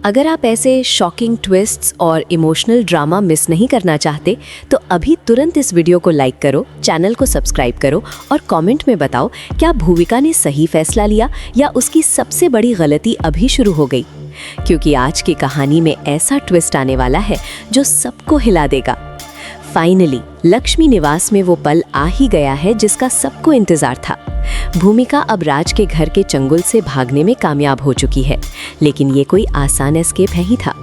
अगर आप ऐसे शॉकिंग ट्विस्ट्स और इमोशनल ड्रामा मिस नहीं करना चाहते तो अभी तुरंत इस वीडियो को लाइक करो, चैनल को सब्सक्राइब करो और कमेंट में बताओ क्या भूमिका ने सही फैसला लिया या उसकी सबसे बड़ी गलती अभी शुरू हो गई। क्योंकि आज की कहानी में ऐसा ट्विस्ट आने वाला है जो सबको हिला देगा। फाइनली लक्ष्मी निवास में वो पल आ ही गया है जिसका सबको इंतजार था। भूमिका अब राज के घर के चंगुल से भागने में कामयाब हो चुकी है, लेकिन ये कोई आसान एस्केप नहीं था।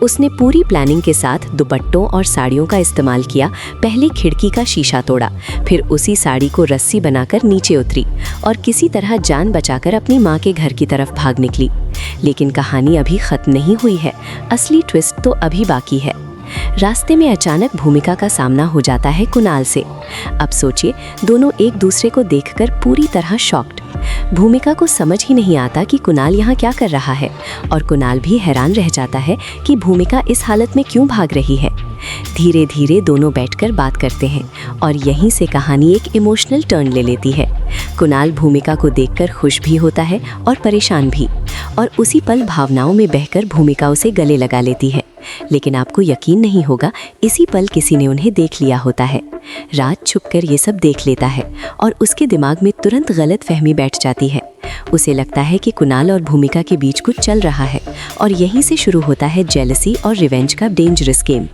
उसने पूरी प्लानिंग के साथ दुपट्टों और साड़ियों का इस्तेमाल किया। पहले खिड़की का शीशा तोड़ा, फिर उसी साड़ी को रस्सी बनाकर नीचे उतरी और किसी तरह जान बचाकर अपनी माँ के घर की तरफ भाग निकली। लेकिन कहानी अभी खत्म नहीं हुई है, असली ट्विस्ट तो अभी बाकी है। रास्ते में अचानक भूमिका का सामना हो जाता है कुणाल से। अब सोचिए, दोनों एक दूसरे को देखकर पूरी तरह शॉक्ड। भूमिका को समझ ही नहीं आता कि कुणाल यहाँ क्या कर रहा है और कुणाल भी हैरान रह जाता है कि भूमिका इस हालत में क्यों भाग रही है। धीरे धीरे दोनों बैठकर बात करते हैं और यहीं से कहानी एक इमोशनल टर्न ले लेती है। कुणाल भूमिका को देखकर खुश भी होता है और परेशान भी, और उसी पल भावनाओं में बहकर भूमिका उसे गले लगा लेती है। लेकिन आपको यकीन नहीं होगा, इसी पल किसी ने उन्हें देख लिया होता है। राज छुपकर ये सब देख लेता है और उसके दिमाग में तुरंत गलत फहमी बैठ जाती है। उसे लगता है कि कुणाल और भूमिका के बीच कुछ चल रहा है और यहीं से शुरू होता है जेलसी और रिवेंज का डेंजरस गेम।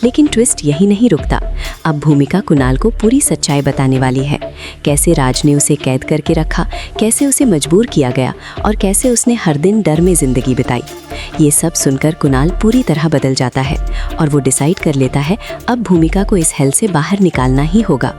लेकिन ट्विस्ट यही नहीं रुकता। अब भूमिका कुणाल को पूरी सच्चाई बताने वाली है। कैसे राज ने उसे कैद करके रखा, कैसे उसे मजबूर किया गया और कैसे उसने हर दिन डर में जिंदगी बिताई। ये सब सुनकर कुणाल पूरी तरह बदल जाता है और वो डिसाइड कर लेता है अब भूमिका को इस हेल से बाहर निकालना ही होगा।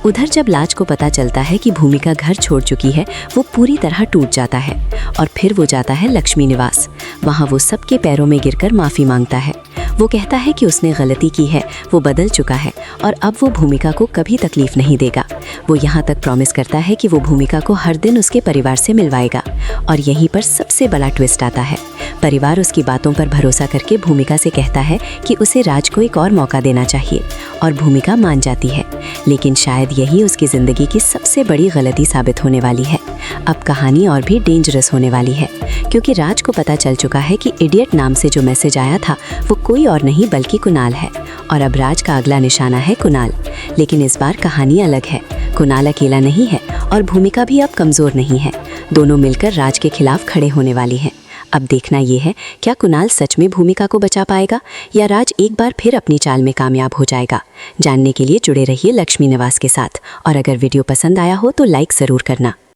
उधर जब राज को पता चलता है कि भूमिका घर छोड़ चुकी है, वो पूरी तरह टूट जाता है और फिर वो जाता है लक्ष्मी निवास। वहाँ वो सबके पैरों में गिरकर माफ़ी मांगता है। वो कहता है कि उसने गलती की है, वो बदल चुका है और अब वो भूमिका को कभी तकलीफ नहीं देगा। वो यहाँ तक प्रॉमिस करता है कि वो भूमिका को हर दिन उसके परिवार से मिलवाएगा। और यहीं पर सबसे बड़ा ट्विस्ट आता है। परिवार उसकी बातों पर भरोसा करके भूमिका से कहता है कि उसे राज को एक और मौका देना चाहिए और भूमिका मान जाती है। लेकिन शायद यही उसकी ज़िंदगी की सबसे बड़ी गलती साबित होने वाली है। अब कहानी और भी डेंजरस होने वाली है, क्योंकि राज को पता चल चुका है कि इडियट नाम से जो मैसेज आया था वो कोई और नहीं बल्कि कुणाल है। और अब राज का अगला निशाना है कुणाल। लेकिन इस बार कहानी अलग है। कुणाल अकेला नहीं है और भूमिका भी अब कमज़ोर नहीं है। दोनों मिलकर राज के खिलाफ खड़े होने वाली हैं। अब देखना ये है, क्या कुणाल सच में भूमिका को बचा पाएगा या राज एक बार फिर अपनी चाल में कामयाब हो जाएगा। जानने के लिए जुड़े रहिए लक्ष्मी निवास के साथ। और अगर वीडियो पसंद आया हो तो लाइक ज़रूर करना।